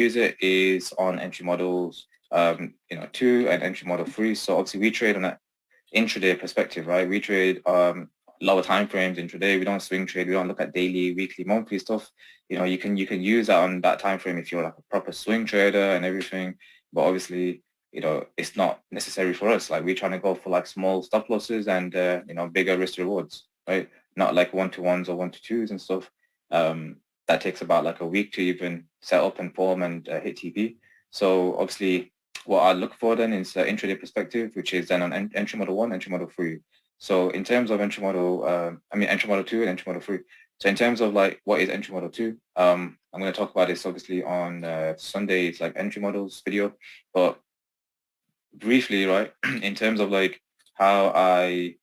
use it is on entry models, 2 and entry model 3. So obviously we trade on an intraday perspective, right? We trade lower time frames intraday. We don't swing trade. We don't look at daily, weekly, monthly stuff. You can use that on that time frame if you're like a proper swing trader and everything. But obviously, it's not necessary for us. Like we're trying to go for like small stop losses and bigger risk rewards, right? Not like 1-to-1s or 1-to-2s and stuff. That takes about like a week to even set up and form and hit TP. So obviously, what I look for then is the intraday perspective, which is then on entry model 1, entry model 3. So in terms of entry model, entry model 2 and entry model 3. So in terms of like what is entry model 2, I'm going to talk about this obviously on Sunday. It's like entry models video, but briefly, right, in terms of like how I,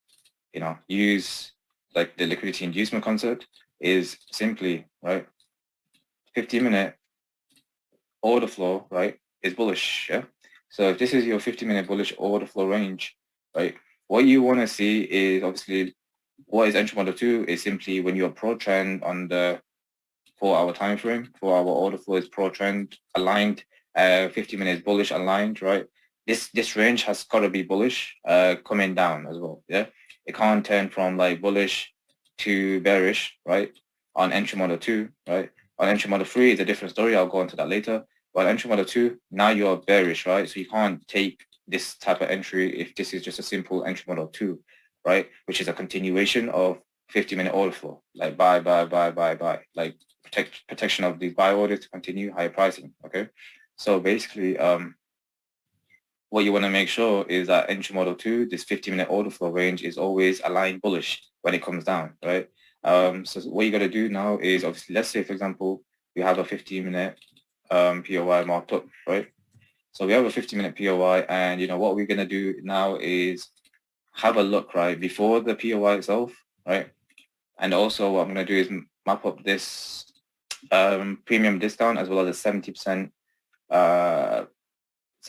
use like the liquidity inducement concept is simply, right, 15-minute order flow, right, is bullish, yeah? So if this is your 50-minute bullish order flow range, right, what you want to see is obviously what is entry model 2 is simply when you're pro trend on the 4-hour time frame. 4-hour order flow is pro trend aligned, 50 minutes bullish aligned, right? This range has got to be bullish, coming down as well, yeah? It can't turn from like bullish to bearish, right? On entry model 2, right? On entry model 3 is a different story. I'll go into that later. But on entry model 2, now you're bearish, right? So you can't take this type of entry if this is just a simple entry model 2, right? Which is a continuation of 50-minute order flow, like buy, like protection of these buy orders to continue higher pricing, okay? So basically, what you want to make sure is that entry model 2, this 50-minute order flow range is always aligned bullish when it comes down, right? So what you got to do now is obviously, let's say, for example, we have a 15-minute POI marked up, right? So we have a 50-minute POI, and what we're going to do now is have a look, right, before the POI itself, right? And also what I'm going to do is map up this premium discount as well as a 70%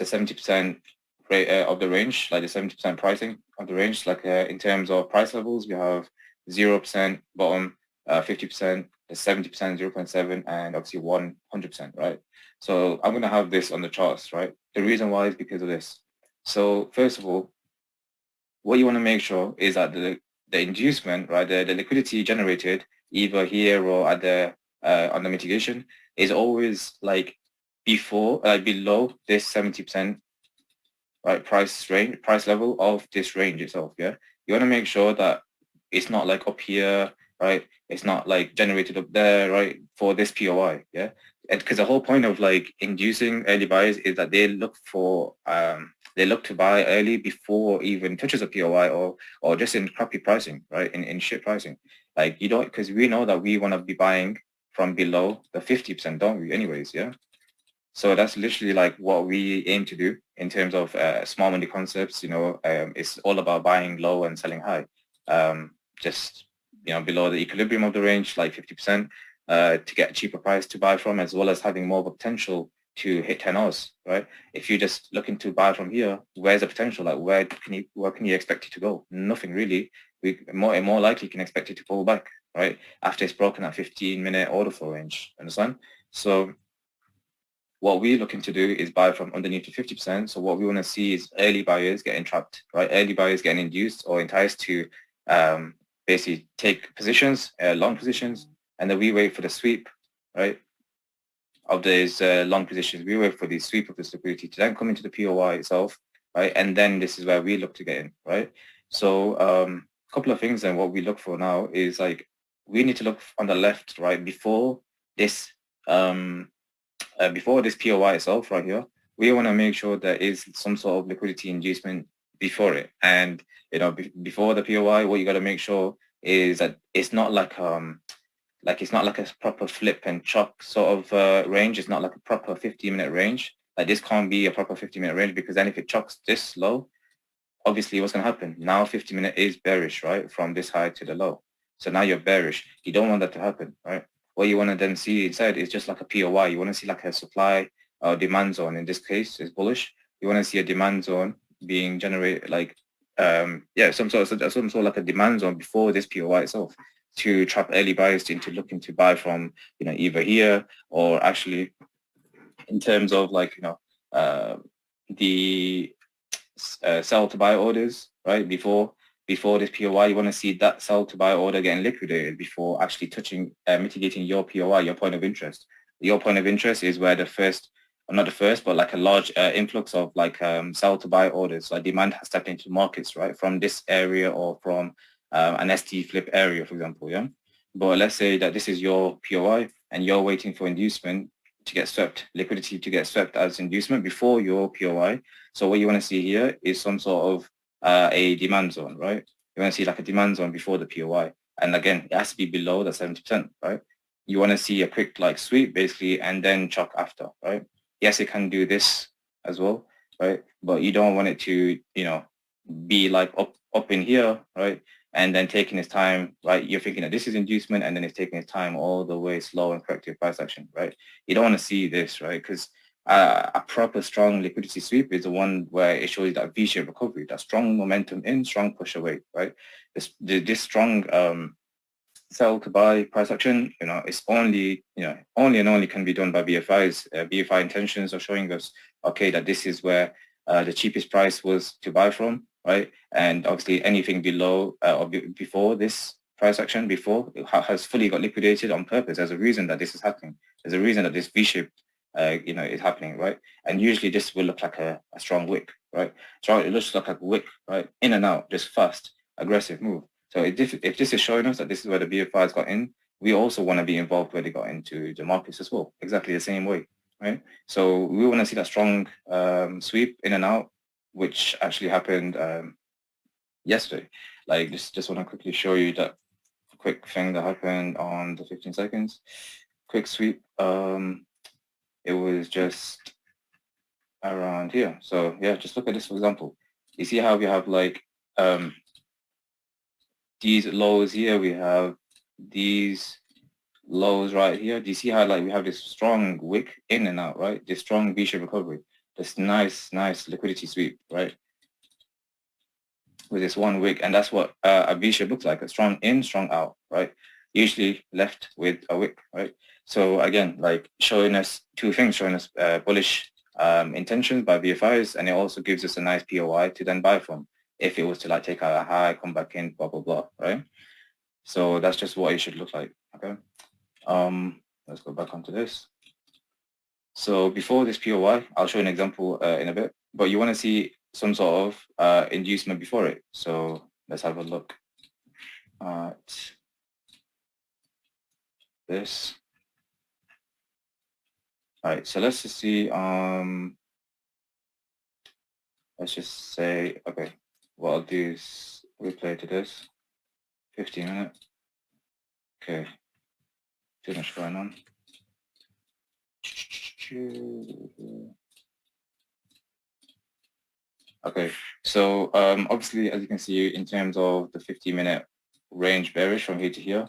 it's a 70% rate of the range, like the 70% pricing of the range. Like in terms of price levels, we have 0% bottom, 50%, 70%, 0.7, and obviously 100%, right? So I'm going to have this on the charts, right? The reason why is because of this. So first of all, what you want to make sure is that the inducement, right, the liquidity generated either here or at the on the mitigation is always like before, below this 70%, right, price level of this range itself. Yeah, you want to make sure that it's not like up here, right? It's not like generated up there, right, for this POI. Yeah, because the whole point of like inducing early buyers is that they look for they look to buy early before even touches a POI or just in crappy pricing, right? In shit pricing. Like you don't, because we know that we want to be buying from below the 50%, don't we? Anyways, yeah. So that's literally like what we aim to do in terms of small money concepts. It's all about buying low and selling high. Just below the equilibrium of the range, like 50%, to get a cheaper price to buy from, as well as having more of a potential to hit 10 Rs, right? If you're just looking to buy from here, where's the potential? Like where can you expect it to go? Nothing really. We more likely can expect it to pull back, right? After it's broken that 15-minute order flow range. Understand? So what we're looking to do is buy from underneath the 50%. So what we want to see is early buyers getting trapped, right? Early buyers getting induced or enticed to basically take positions, long positions, and then we wait for the sweep, right, of these long positions. We wait for the sweep of this liquidity to then come into the POI itself, right? And then this is where we look to get in, right? So a couple of things then what we look for now is like we need to look on the left, right, before this POI itself right here. We want to make sure there is some sort of liquidity inducement before it. And before the POI, what you got to make sure is that it's not like it's not like a proper flip and chop sort of range. It's not like a proper 50-minute range. Like this can't be a proper 50-minute range, because then if it chops this low, obviously what's going to happen? Now 50-minute is bearish, right? From this high to the low. So now you're bearish. You don't want that to happen, right? What you want to then see inside is just like a POI. You want to see like a supply or demand zone. In this case, is bullish. You want to see a demand zone being generated, like some sort of like a demand zone before this POI itself, to trap early buyers into looking to buy from either here or actually in terms of like, the sell to buy orders, right? Before this POI, you want to see that sell to buy order getting liquidated before actually touching, mitigating your POI, your point of interest. Your point of interest is where the first, or not the first, but like a large influx of like sell to buy orders. So demand has stepped into markets, right? From this area or from an ST flip area, for example, yeah? But let's say that this is your POI and you're waiting for inducement to get swept, liquidity to get swept as inducement before your POI. So what you want to see here is some sort of a demand zone, right? You want to see like a demand zone before the POI. And again, it has to be below the 70%, right? You want to see a quick like sweep basically and then chalk after, right? Yes, it can do this as well, right? But you don't want it to, be like up in here, right? And then taking its time, right? You're thinking that this is inducement and then it's taking its time all the way slow and corrective price action, right? You don't want to see this, right? Because a proper strong liquidity sweep is the one where it shows that V-shaped recovery, that strong momentum in, strong push away, right? This strong sell to buy price action, it's only, only and only can be done by BFIs. BFI intentions are showing us, okay, that this is where the cheapest price was to buy from, right? And obviously anything below or before this price action, before it has fully got liquidated on purpose. There's a reason that this is happening. There's a reason that this V-shape, is happening, right? And usually this will look like a strong wick, right? So it looks like a wick, right? In and out, just fast, aggressive move. So if this is showing us that this is where the BFIs got in, we also want to be involved where they got into the markets as well, exactly the same way, right? So we want to see that strong sweep in and out, which actually happened yesterday. Like just want to quickly show you that quick thing that happened on the 15 seconds. Quick sweep. It was just around here. So yeah, just look at this for example. You see how we have like these lows here, we have these lows right here. Do you see how like we have this strong wick in and out, right? This strong V-shaped recovery, this nice liquidity sweep, right? With this one wick, and that's what a V-shape looks like, a strong in, strong out, right? Usually left with a wick, right? So again, like showing us two things, showing us bullish intentions by BFIs, and it also gives us a nice POI to then buy from if it was to like take out a high, come back in, blah, blah, blah, right? So that's just what it should look like, okay? Let's go back onto this. So before this POI, I'll show an example in a bit, but you want to see some sort of inducement before it. So let's have a look at this. All right, so let's just see, let's just say, okay, what I'll do is replay to this, 15 minutes. Okay, too much going on. Okay, so obviously, as you can see, in terms of the 50-minute range bearish from here to here,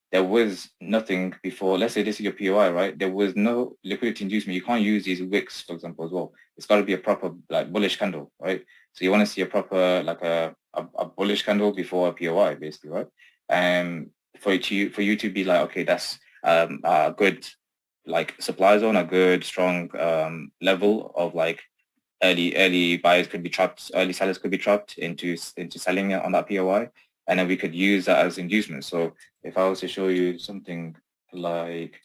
there was nothing before. Let's say this is your POI, right? There was no liquidity inducement. You can't use these wicks, for example, as well. It's got to be a proper like bullish candle, right? So you want to see a proper like a bullish candle before a POI, basically, right? And for you to be like, okay, that's a good like supply zone, a good strong level of like early buyers could be trapped, early sellers could be trapped into selling it on that POI, and then we could use that as inducement. So if I was to show you something like,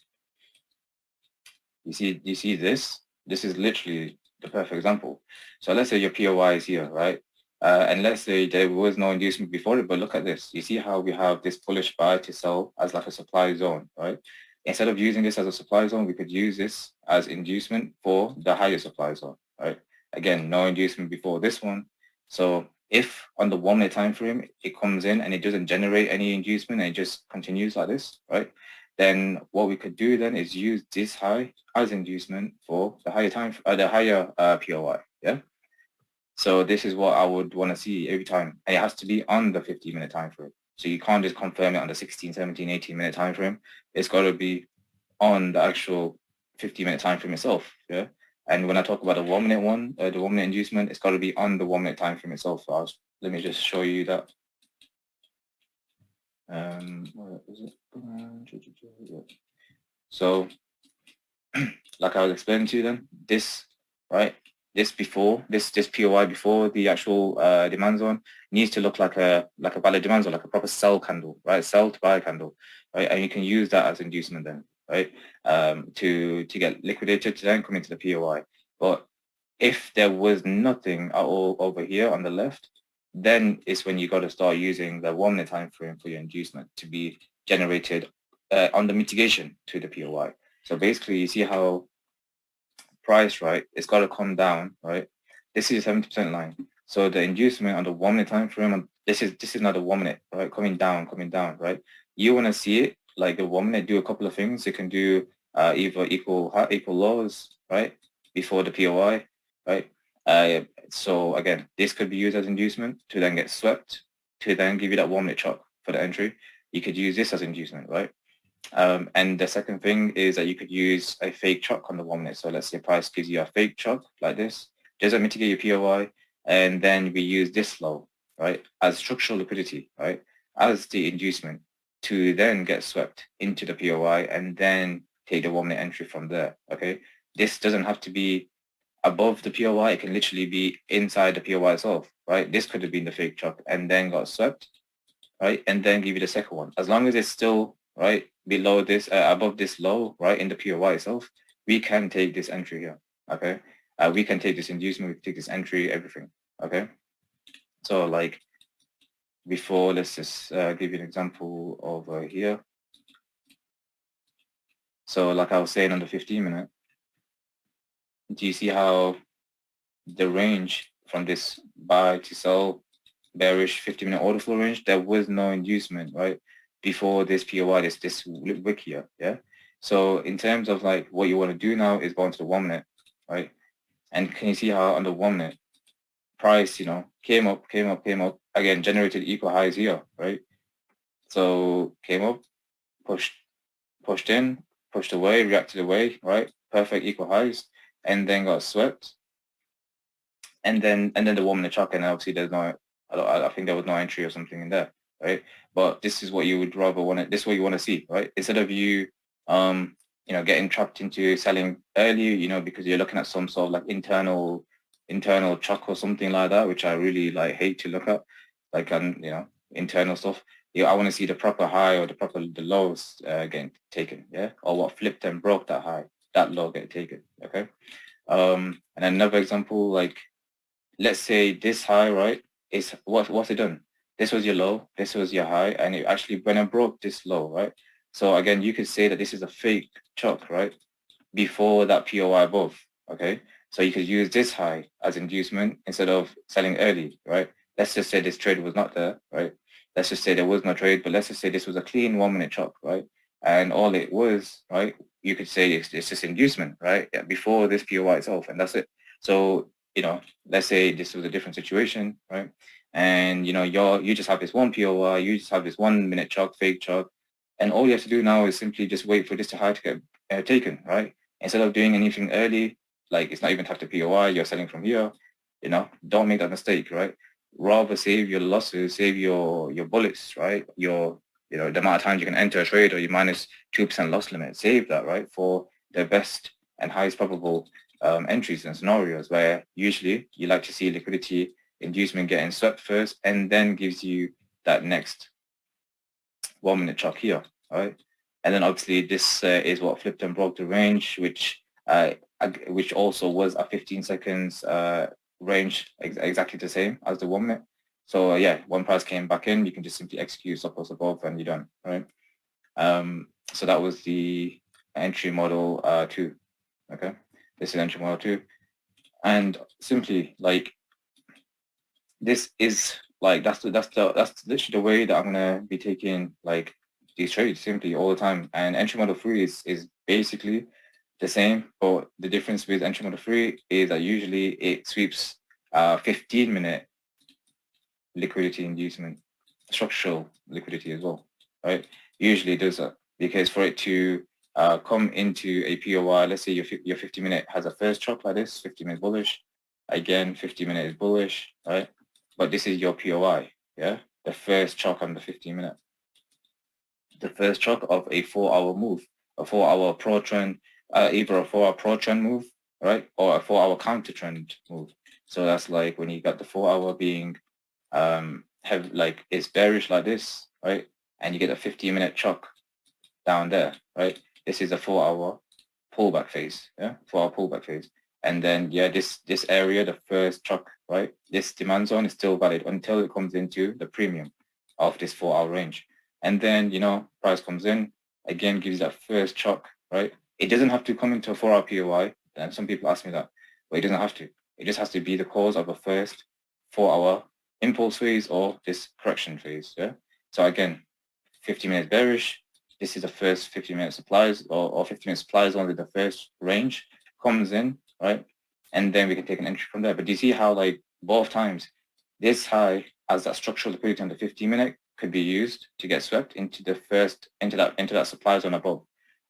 you see this is literally the perfect example. So let's say your POI is here, right? And let's say there was no inducement before it, but look at this. You see how we have this bullish buy to sell as like a supply zone, right? Instead of using this as a supply zone, we could use this as inducement for the higher supply zone, right? Again, no inducement before this one. So if on the 1 minute time frame it comes in and it doesn't generate any inducement and it just continues like this, right? Then what we could do then is use this high as inducement for the higher POI. Yeah. So this is what I would want to see every time, and it has to be on the 50-minute time frame. So you can't just confirm it on the 16, 17, 18-minute time frame. It's got to be on the actual 50-minute time frame itself. Yeah. And when I talk about the 1 minute one, the 1 minute inducement, it's got to be on the 1 minute time frame itself. So let me just show you that. Where is it? So like I was explaining to you then, this, right, this POI before the actual demand zone needs to look like a valid demand zone, like a proper sell candle, right? Sell to buy candle, right? And you can use that as inducement then, right? To get liquidated to then come into the POI. But if there was nothing at all over here on the left, then it's when you got to start using the 1 minute time frame for your inducement to be generated on the mitigation to the POI. So basically, you see how price, right, it's got to come down, right? This is 70% line. So the inducement on the 1 minute time frame, this is not the 1 minute, right? Coming down, right? You want to see it like the 1 minute do a couple of things. You can do either equal lows, right, before the POI, right? So again, this could be used as inducement to then get swept, to then give you that 1 minute chop for the entry. You could use this as inducement, right? And the second thing is that you could use a fake chalk on the 1 minute. So let's say price gives you a fake chalk like this, doesn't mitigate your POI, and then we use this low, right, as structural liquidity, right, as the inducement to then get swept into the POI and then take the 1 minute entry from there, okay? This doesn't have to be above the POI. It can literally be inside the POI itself, right? This could have been the fake chalk and then got swept, right? And then give you the second one. As long as it's still, right, below this, above this low, right, in the POI itself, we can take this entry here, okay? We can take this inducement, we can take this entry, everything, okay? So like before, let's just give you an example over here. So like I was saying on the 15 minute, do you see how the range from this buy to sell bearish 50-minute order flow range, there was no inducement, right? Before this POI, this wick here, yeah? So in terms of like what you want to do now is go into the 1 minute, right? And can you see how on the 1 minute price, you know, came up, again, generated equal highs here, right? So came up, pushed in, pushed away, reacted away, right? Perfect equal highs, and then got swept. And then the 1 minute chart, and obviously there's no, I think there was no entry or something in there, right? But this is what you would rather want to, this is what you want to see, right? Instead of you, you know, getting trapped into selling early, you know, because you're looking at some sort of like internal chalk or something like that, which I really like hate to look at, like, you know, internal stuff. Yeah, I want to see the proper high or the lows getting taken, yeah, or what flipped and broke that high, that low get taken, okay. And another example, like, let's say this high, right, is what's it done? This was your low, this was your high, and it actually when I broke this low, right? So again, you could say that this is a fake chalk, right? Before that POI above, okay? So you could use this high as inducement instead of selling early, right? Let's just say this trade was not there, right? Let's just say there was no trade, but let's just say this was a clean 1 minute chalk, right? And all it was, right? You could say it's just inducement, right? Yeah, before this POI itself, and that's it. So, you know, let's say this was a different situation, right? And you know, you just have this one POI, you just have this 1 minute chalk, fake chalk, and all you have to do now is simply just wait for this to high to get taken, right? Instead of doing anything early, like it's not even have to POI, you're selling from here, you know, don't make that mistake, right? Rather save your losses, save your bullets, right? You know, the amount of times you can enter a trade or your minus 2% loss limit, save that, right? For the best and highest probable entries and scenarios where usually you like to see liquidity inducement getting swept first and then gives you that next 1 minute chalk here, right? And then obviously this is what flipped and broke the range, which also was a 15 seconds range, exactly the same as the 1 minute. So yeah, when price came back in, you can just simply execute stop loss above and you're done, right? So that was the entry model 2. Okay, this is entry model 2, and simply like this is like that's literally the way that I'm gonna be taking like these trades simply all the time. And entry model 3 is basically the same, but the difference with entry model 3 is that usually it sweeps 15-minute liquidity inducement, structural liquidity as well, right? Usually it does that because for it to come into a POI, let's say your 50-minute has a first chop like this, 50-minute bullish, again 50-minute is bullish, right? But this is your POI, yeah? The first chop on the 15-minute. The first chop of a 4-hour move, a 4-hour pro trend, either a 4-hour pro trend move, right, or a 4-hour counter trend move. So that's like when you got the 4-hour being have like it's bearish like this, right, and you get a 15-minute chalk down there, right. This is a 4-hour pullback phase, yeah, 4-hour pullback phase, and then yeah, this area, the first chalk, right, this demand zone is still valid until it comes into the premium of this 4-hour range, and then price comes in again, gives that first chalk, right. It doesn't have to come into a 4-hour POI, and some people ask me that, but it doesn't have to. It just has to be the cause of a first 4-hour impulse phase or this correction phase, yeah. So again, 50 minutes bearish. This is the first 50-minute supplies or 50-minute supplies only the first range comes in, right? And then we can take an entry from there. But do you see how like both times this high as that structural liquidity on the 15-minute could be used to get swept into the first into that supply zone above.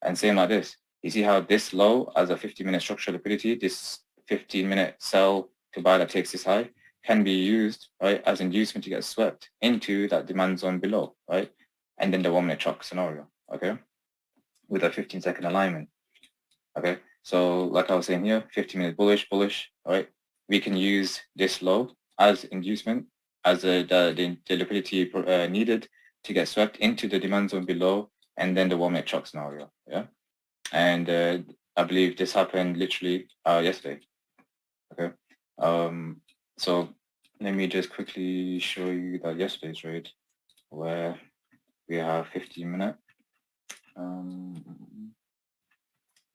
And same like this. You see how this low as a 50-minute structural liquidity, this 15-minute sell to buy that takes this high can be used, right, as inducement to get swept into that demand zone below, right? And then the 1-minute chalk scenario, okay, with a 15-second alignment, okay. So like I was saying here, 15-minute bullish, all right. We can use this low as inducement, as the liquidity needed to get swept into the demand zone below, and then the 1-minute chalk scenario, yeah. And I believe this happened literally yesterday, okay. So let me just quickly show you that yesterday's trade where we have 15-minute.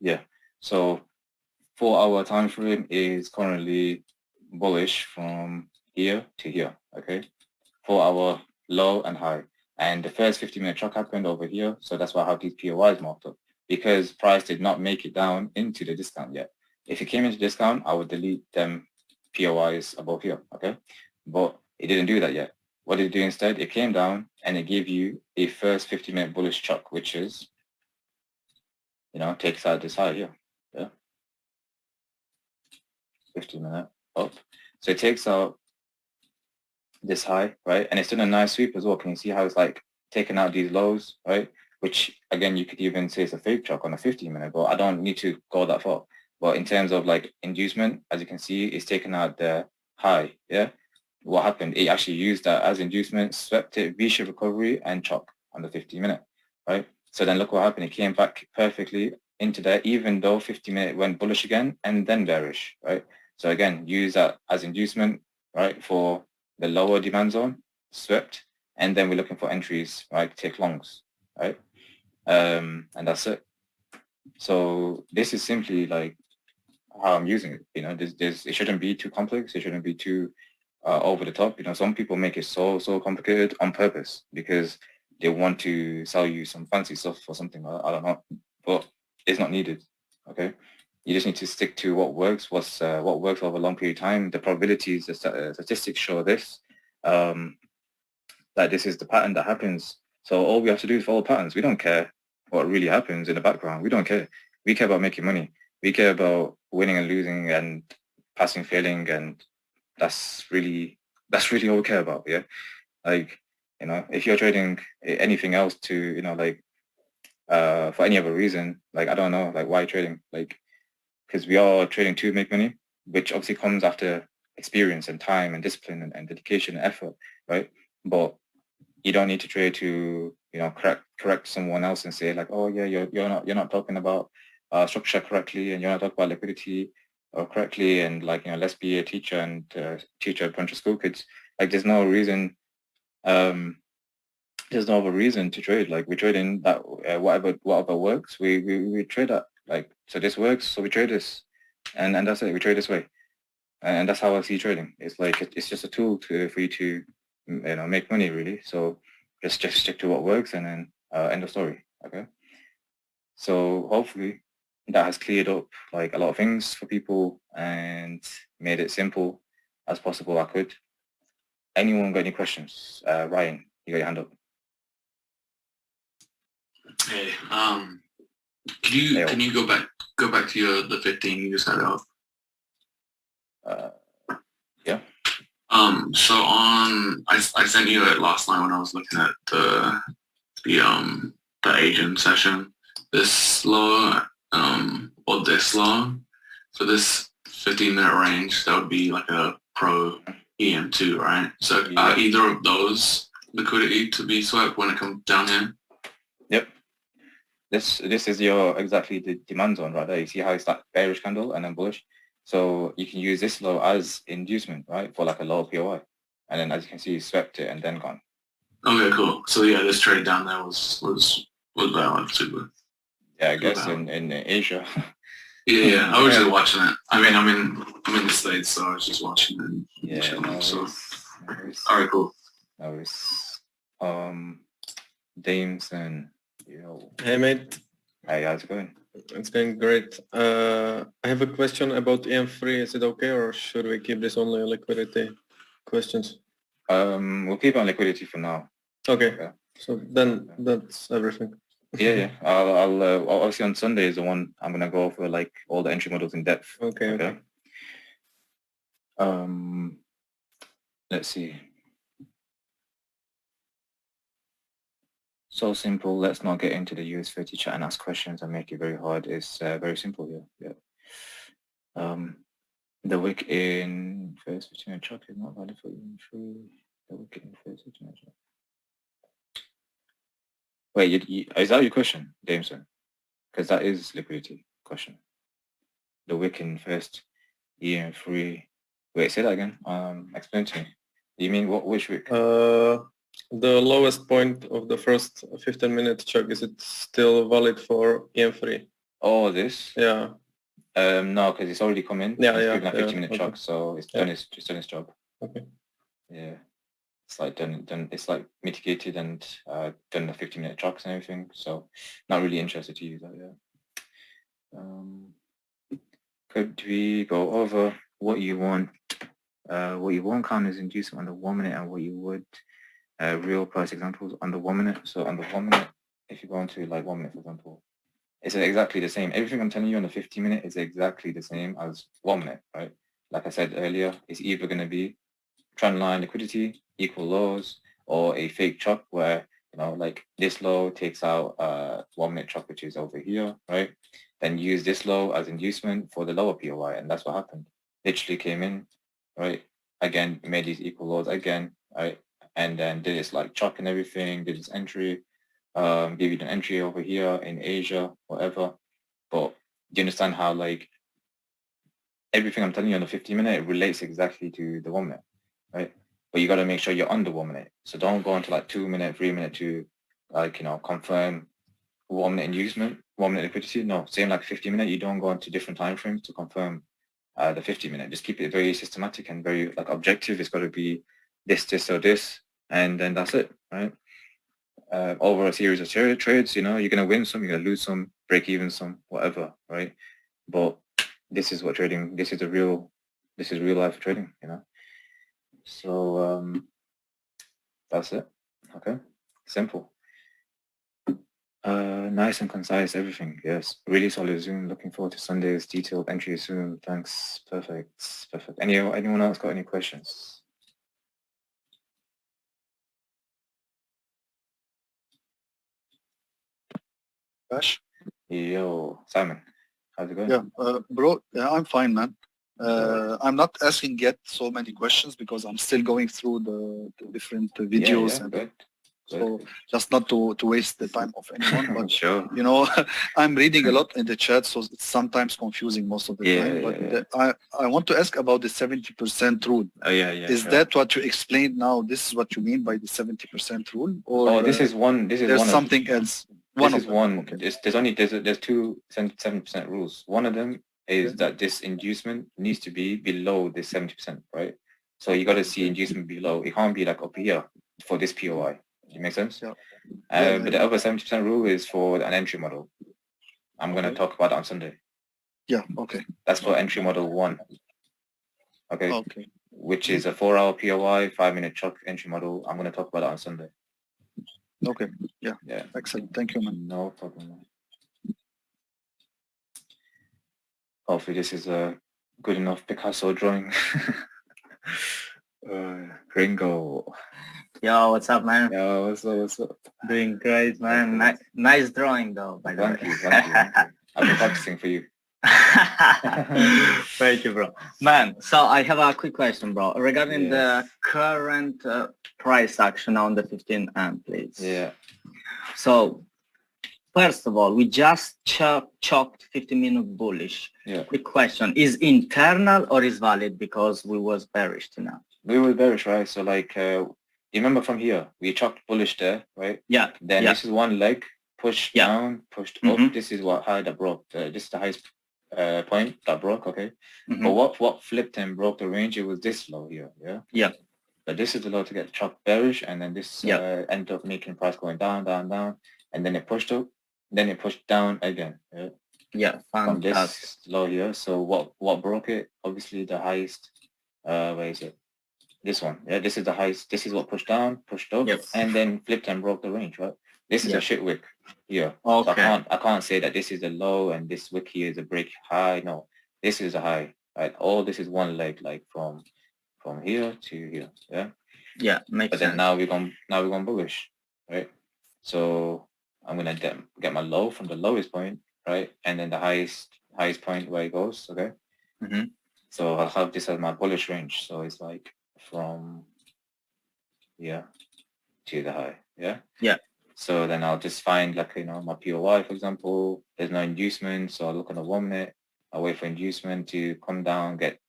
Yeah, so 4-hour time frame is currently bullish from here to here, okay? 4-hour low and high. And the first 15-minute chalk happened over here, so that's why I have these POIs marked up, because price did not make it down into the discount yet. If it came into discount, I would delete them POIs above here, okay? But it didn't do that yet. What did it do instead? It came down and it gave you a first 50-minute bullish chalk, which is, takes out this high here, yeah? 15-minute up. So it takes out this high, right? And it's done a nice sweep as well. Can you see how it's like taking out these lows, right? Which again, you could even say it's a fake chalk on a 15-minute, but I don't need to go that far. But in terms of like inducement, as you can see, it's taken out the high, yeah? What happened? It actually used that as inducement, swept it, V-shaped recovery and chalk on the 15-minute, right? So then look what happened. It came back perfectly into there, even though 50-minute went bullish again and then bearish, right? So again, use that as inducement, right, for the lower demand zone, swept, and then we're looking for entries, right, take longs, right? And that's it. So this is simply like how I'm using it. It shouldn't be too complex. It shouldn't be too over the top. Some people make it so complicated on purpose because they want to sell you some fancy stuff or something. I don't know, but it's not needed. Okay, you just need to stick to what works. What works over a long period of time. The probabilities, the statistics show this. That this is the pattern that happens. So all we have to do is follow patterns. We don't care what really happens in the background. We don't care. We care about making money. We care about winning and losing and passing, failing, and that's really all we care about. Yeah, like if you're trading anything else to for any other reason, like I don't know, like why trading, like because we are trading to make money, which obviously comes after experience and time and discipline and dedication and effort, right? But you don't need to trade to correct someone else and say like, oh yeah, you're not talking about structure correctly, and you're not talking about liquidity correctly, and let's be a teacher and teach a bunch of school kids. Like there's no reason there's no other reason to trade. Like we trade in that whatever works, we trade that. Like so this works, so we trade this, and that's it. We trade this way, and that's how I see trading. It's like it's just a tool for you to make money really. So just stick to what works, and then end of story. Okay. So hopefully that has cleared up like a lot of things for people and made it simple as possible. I could. Anyone got any questions? Ryan, you got your hand up. Hey, can you go back to the 15 you just had up? Yeah. So I sent you it last night when I was looking at the Asian session. This lower or this long. For this 15-minute range, that would be like a Pro EM2, right? So are either of those liquidity to be swept when it comes down here? Yep. This is your exactly the demand zone right there. You see how it's that bearish candle and then bullish. So you can use this low as inducement, right, for like a lower POI. And then as you can see, you swept it and then gone. Okay, cool. So yeah, this trade down there was valid too. Yeah, I guess in Asia. Yeah, I was just watching it. I mean, I'm in the States, so I was just watching it. Yeah, chilling, so. All right, cool. No worries. Dames and yo. Hey mate. Hey, how's it going? It's going great. I have a question about EM3. Is it okay, or should we keep this only liquidity questions? We'll keep on liquidity for now. Okay. Yeah. So then that's everything. Yeah. I'll obviously on Sunday is the one I'm gonna go for like all the entry models in depth. Okay. Let's see. So simple. Let's not get into the US30 chat and ask questions and make it very hard. It's very simple here. Yeah. The wick in first between a chuck is not valid for EM3. The wick in first between a chuck. Wait, is that your question, Jameson? Because that is liquidity question. The wick in first EM3. Wait, say that again. Explain to me. You mean which wick? The lowest point of the first 15-minute chuck, is it still valid for EM3? Oh, this? Yeah. No, because it's already come in. Yeah, it's given a 15-minute chuck, so it's done its job. Okay. Yeah. It's like done. It's like mitigated and done the 15-minute chucks and everything. So not really interested to use that yet. Could we go over what you want? What you want counters inducement on the 1 minute and what you would real price examples on the 1 minute. So on the 1 minute, if you go into like 1 minute, for example, it's exactly the same. Everything I'm telling you on the 50-minute is exactly the same as 1 minute, right? Like I said earlier, it's either going to be trend line liquidity, equal lows, or a fake chop where, like this low takes out 1 minute chop, which is over here, right? Then use this low as inducement for the lower POI, and that's what happened. Literally came in, right? Again, made these equal lows again, right? And then did this like chop and everything, did this entry, give you an entry over here in Asia, whatever. But do you understand how like everything I'm telling you on the 50-minute relates exactly to the 1 minute, right? But you got to make sure you're under 1 minute. So don't go into like 2 minute, 3 minute to like, confirm 1 minute inducement, 1 minute liquidity. No, same like 50-minute, you don't go into different time frames to confirm the 50-minute. Just keep it very systematic and very like objective. It's got to be this, or this, and then that's it, right? Over a series of trades, you're going to win some, you're going to lose some, break even some, whatever, right? But this is what trading, this is real life trading, So that's it. Okay, simple. Nice and concise, everything. Yes, really solid Zoom. Looking forward to Sunday's detailed entry soon. Thanks. Perfect. Anyone else got any questions? Ash? Yo, Simon, how's it going? Yeah, bro, I'm fine, man. I'm not asking yet so many questions because I'm still going through the different videos. Good. So just not to waste the time of anyone, but sure. I'm reading a lot in the chat, so it's sometimes confusing most of the time. But I want to ask about the 70% rule. Oh yeah. Is that what you explained now? This is what you mean by the 70% rule, or this is one. This is there's one something else. Okay. There's two 7% rules. One of them is that this inducement needs to be below this 70%, right? So you got to see inducement below. It can't be like up here for this POI. Does it make sense? Yeah. But the other 70% rule is for an entry model. I'm going to talk about it on Sunday. Yeah. Okay. That's for entry model 1. Okay. Okay. Which is a 4-hour POI, 5-minute chuck entry model. I'm going to talk about it on Sunday. Okay. Yeah. Excellent. Thank you, man. No problem. Hopefully this is a good enough Picasso drawing. Gringo. Yo, what's up, man? Yo, what's up? Doing great, man. Nice drawing, though, by the way. Thank you. I've been practicing for you. Thank you, bro. Man, so I have a quick question, bro, regarding Yeah. the current price action on the 15M, please. Yeah. So, first of all, we just chalked 15-minute bullish. Yeah. Quick question, is internal or is valid because we was bearish now? We were bearish, right? So like, you remember from here, we chopped bullish there, right? Yeah. Then yeah. this is one leg, pushed Yeah. down, pushed Mhm. up. This is what high that broke. This is the highest point that broke, okay? Mhm. But what flipped and broke the range, it was this low here, yeah? Yeah. But this is the low to get chopped bearish, and then this ended up making price going down, down, down, and then it pushed up, then it pushed down again, yeah? Yeah, From fantastic. this low here. So what broke it? Obviously the highest, where is it? This one, yeah, this is the highest. This is what pushed down, pushed up, Yep. and then flipped and broke the range, right? This is a shit wick here. Okay. So I can't say that this is a low and this wick here is a break high. No, this is a high, right? All this is one leg, like from here to here, yeah. Yeah, makes But sense. then now we're going bullish, right? So I'm gonna get my low from the lowest point, right, and then the highest point where it goes, okay. Mm-hmm. So I'll have this as my bullish range. So it's like from here to the high, yeah? Yeah. So then I'll just find like, my POI, for example, there's no inducement. So I'll look on the 1 minute, I'll wait for inducement to come down, get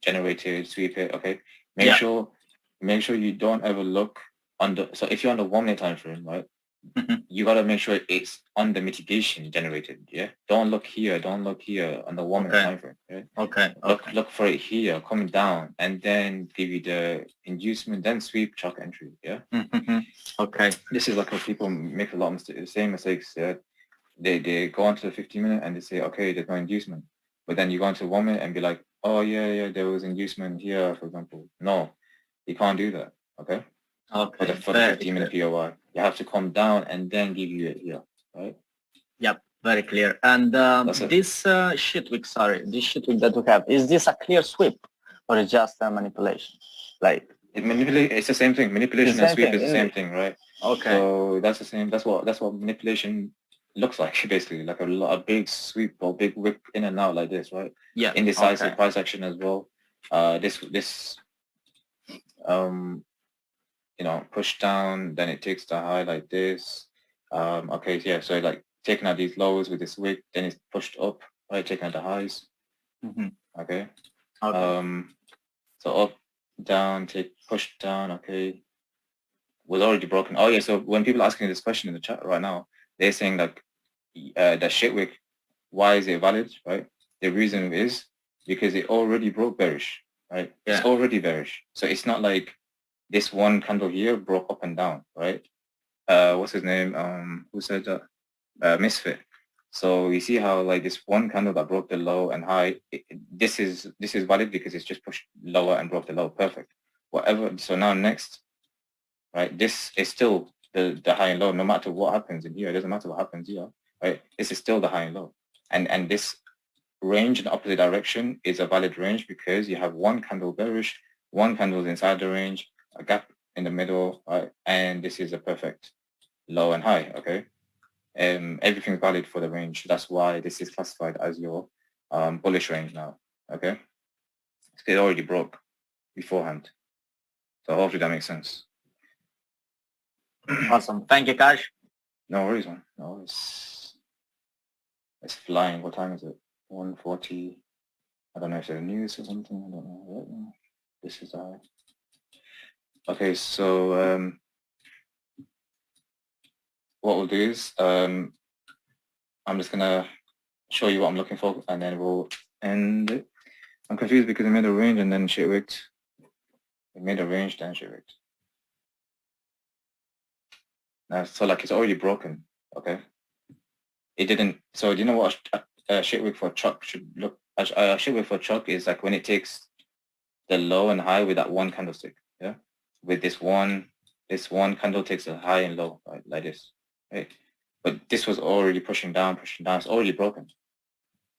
generated, sweep it, okay? Make sure you don't ever look so if you're on the 1 minute time frame, right? Mm-hmm. You got to make sure it's on the mitigation generated, yeah? Don't look here on the 1 minute time frame, yeah? Okay. Look for it here, coming down, and then give you the inducement, then sweep, chalk entry, yeah? Mm-hmm. Okay. This is like what people make a lot of mistakes, the same mistakes, yeah? They go onto the 15 minute and they say, okay, there's no inducement. But then you go into 1 minute and be like, oh, yeah, there was inducement here, for example. No, you can't do that, okay? Okay. For the 15-minute POI. You have to come down and then give you it here, right? Yep, very clear. And this shit wick that we have, is this a clear sweep or is just a manipulation? Like it's the same thing. Manipulation and sweep is the same thing, right? Okay. So that's the same. That's what manipulation looks like, basically, like a big sweep or big whip in and out like this, right? Yeah. Indecisive price action as well. This push down, then it takes the high like this. Okay, yeah, so like taking out these lows with this wick, then it's pushed up, right? Taking out the highs. Mm-hmm. Okay. Okay. So up, down, push down, okay. Was already broken. Oh yeah, so when people are asking this question in the chat right now, they're saying like the shit wick, why is it valid, right? The reason is because it already broke bearish, right? Yeah. It's already bearish. So it's not like this one candle here broke up and down, right? What's his name? Who said that? Misfit. So you see how like this one candle that broke the low and high, this is valid because it's just pushed lower and broke the low. Perfect. Whatever. So now next, right? This is still the high and low. No matter what happens in here, it doesn't matter what happens here, right? This is still the high and low, and this range in the opposite direction is a valid range because you have one candle bearish, one candle inside the range, a gap in the middle, right? And this is a perfect low and high, okay? Everything's valid for the range. That's why this is classified as your bullish range now, okay? It already broke beforehand. So hopefully that makes sense. Awesome. Thank you, Kash. No worries, man. No, it's flying. What time is it? 1:40. I don't know if there's news or something. I don't know. Right now. This is okay. So what we'll do is I'm just gonna show you what I'm looking for, and then we'll end it. I'm confused because I made a range and then shit wicked. We made a range, then shit wicked. Now, so like it's already broken. Okay. It didn't. So do you know what a shit wick for chalk should look? A shit wick for chalk is like when it takes the low and high with that one candlestick. Yeah. With this one candle takes a high and low, right? Like this, right? But this was already pushing down. It's already broken.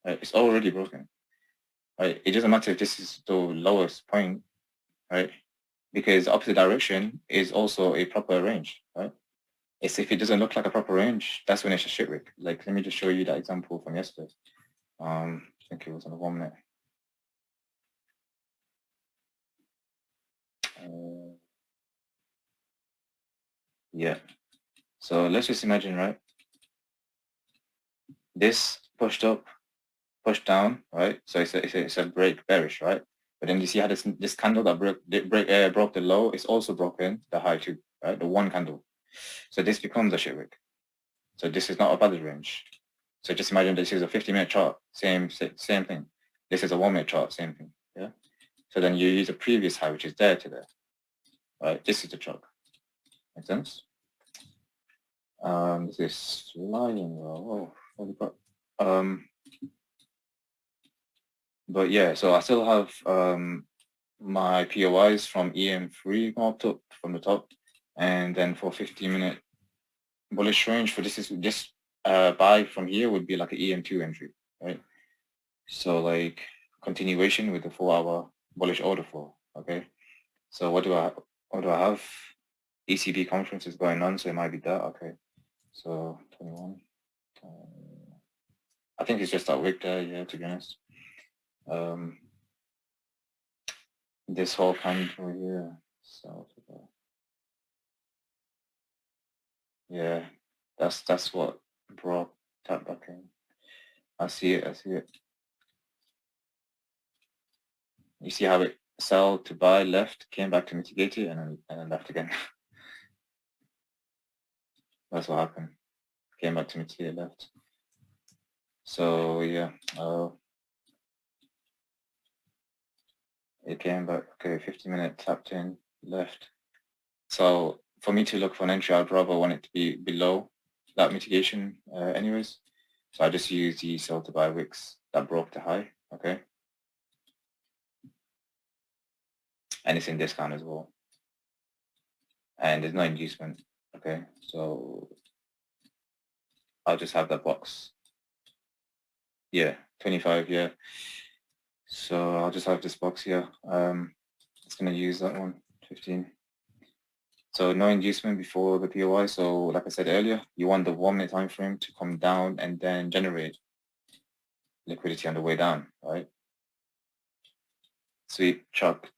Right? It's already broken. Right? It doesn't matter if this is the lowest point, right? Because opposite direction is also a proper range, right? It's if it doesn't look like a proper range, that's when it's a shit wick. Like, let me just show you that example from yesterday. think it was on the 1 minute. Yeah. So let's just imagine, right? This pushed up, pushed down, right? So it's a break bearish, right? But then you see how this candle that broke the low is also broken the high too, right? The one candle. So this becomes a shit wick. So this is not a paddle range. So just imagine this is a 50-minute chart, same thing. This is a 1 minute chart, same thing. Yeah. So then you use a previous high, which is there to there. Right? This is the chart. Make sense? This is flying well. Oh, what we got? But yeah, so I still have my POIs from EM3 marked up from the top, and then for 15-minute bullish range for this buy from here would be like an EM2 entry, right? So like continuation with the 4-hour bullish order flow. Okay, so what do I have? ECB conference is going on, so it might be that. Okay, so 21. I think it's just that wick there, yeah, to be honest. This whole candle here, so yeah, that's what brought that back in. I see it. You see how it sell to buy left, came back to mitigate it, and then left again. That's what happened. Came back to mitigate left. So yeah, it came back. Okay, 50-minute tapped in left. So for me to look for an entry, I'd rather want it to be below that mitigation anyways. So I just use the sell to buy wicks that broke the high. Okay. And it's in discount as well. And there's no inducement. Okay, so I'll just have that box. Yeah, 25, yeah. So I'll just have this box here. It's gonna use that one, 15. So no inducement before the POI. So like I said earlier, you want the 1 minute time frame to come down and then generate liquidity on the way down, right? Sweep, chuck,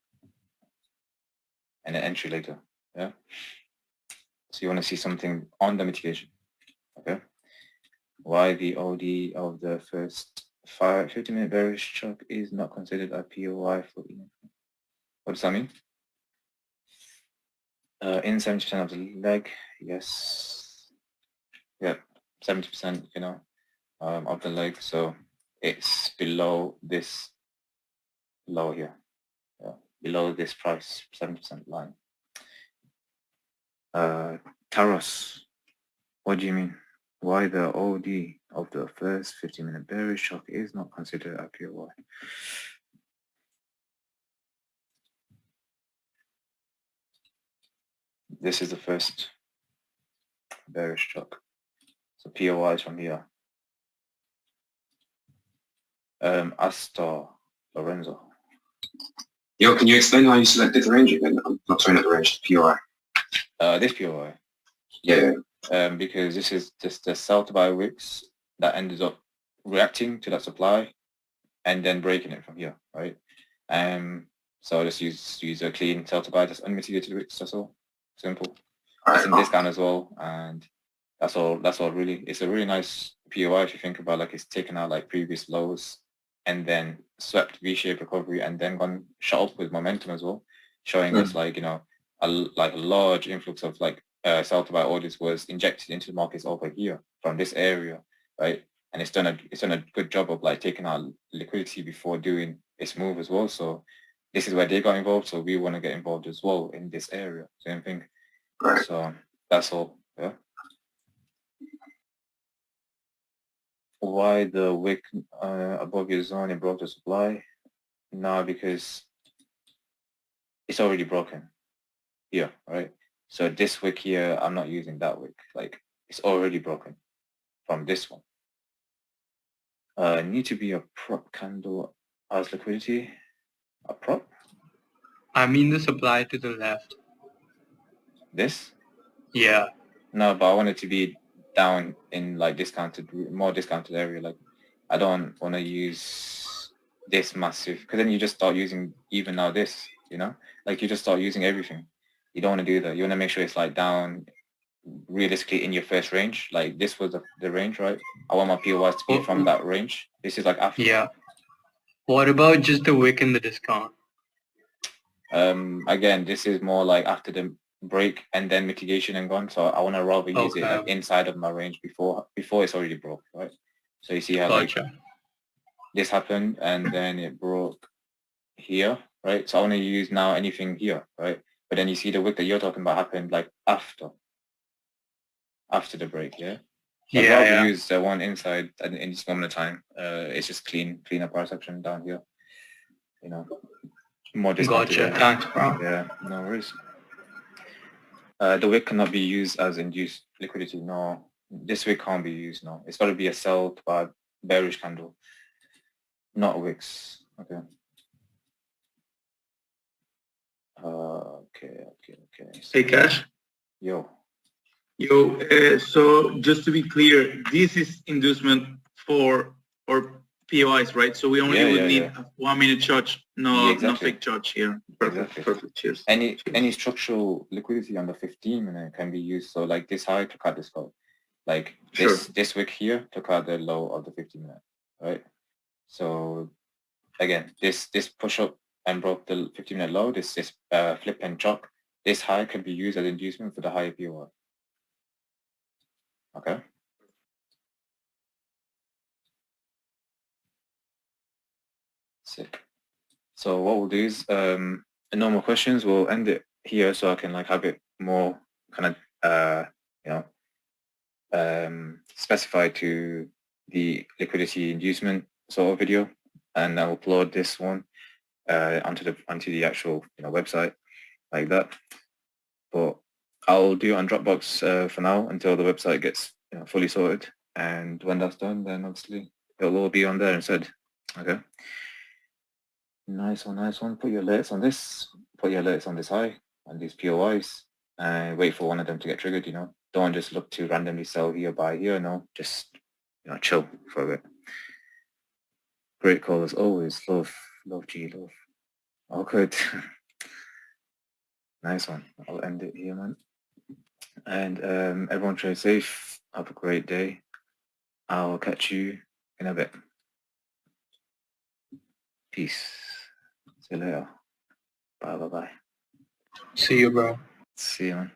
and then entry later, yeah? So you want to see something on the mitigation, okay? Why the OD of the first 50-minute bearish chuck is not considered a POI for EM. What does that mean? In 70% of the leg, yes. Yeah, 70%, you know, of the leg. So it's below this low here. Yeah, below this price, 70% line. Taros, what do you mean? Why the OD of the first 50-minute bearish shock is not considered a POI? This is the first bearish shock. So POI is from here. Astor Lorenzo. Yo, can you explain how you selected the range again? I'm not sorry, not the range, the POI. This POI. Yeah. Because this is just the sell to buy wicks that ended up reacting to that supply and then breaking it from here, right? So I just use a clean sell to buy, just unmitigated wicks, that's all. Simple. It's in discount as well, and that's all really. It's a really nice POI if you think about, like, it's taken out like previous lows and then swept V-shaped recovery and then gone shot up with momentum as well, showing us, like, you know, a large influx of like sell to buy orders was injected into the markets over here from this area, right? And it's done a good job of like taking out liquidity before doing its move as well. So this is where they got involved, so we want to get involved as well in this area. Same thing. Right. So that's all. Yeah. Why the wick above your zone it broke the supply? No, because it's already broken here, right? So this wick here, I'm not using that wick. Like, it's already broken from this one. Need to be a prop candle as liquidity. A prop? I mean the supply to the left. This? Yeah. No, but I want it to be down in like more discounted area. Like, I don't want to use this massive, because then you just start using even now this, you know, like you just start using everything. You don't want to do that. You want to make sure it's like down realistically in your first range. Like this was the range, right? I want my POIs to be from that range. This is like after. Yeah. What about just the wick and the discount? Again, this is more like after the break and then mitigation and gone. So I want to rather use it like inside of my range before it's already broke, right? So you see how like this happened and then it broke here, right? So I want to use now anything here, right? But then you see the wick that you're talking about happened like after the break, yeah? So I'd rather use the one inside in this moment of time. It's just clean up our section down here, you know. More discounted. Gotcha. Thanks, bro. Yeah, no worries. The wick cannot be used as induced liquidity. No, this wick can't be used. No, it's got to be a sell to buy bearish candle, not wicks. Okay. Okay. Hey, Cash. Yo. So just to be clear, this is inducement for our POIs, right? So we only would need a 1 minute charge, no fake charge here. Perfect. Cheers. Any structural liquidity on the 15 minute can be used. So like this high took out this low, like this wick here took out the low of the 15 minute, right? So again, this push up and broke the 15 minute low. This flip and chalk. This high can be used as inducement for the higher POI. Okay. Sick. So what we'll do is no more questions. We'll end it here so I can like have it more kind of specified to the liquidity inducement sort of video, and I'll upload this one onto the actual website like that. But I'll do it on Dropbox for now until the website gets fully sorted, and when that's done, then obviously it'll all be on there instead. Okay. Nice one. Put your alerts on this. Put your alerts on this high, on these POIs, and wait for one of them to get triggered. Don't just look to randomly sell here, buy here. No, just chill for a bit. Great call as always. Love G, love. All good. Nice one. I'll end it here, man. And everyone trade safe. Have a great day. I'll catch you in a bit. Peace. See you later. Bye. See you, bro. See you, man.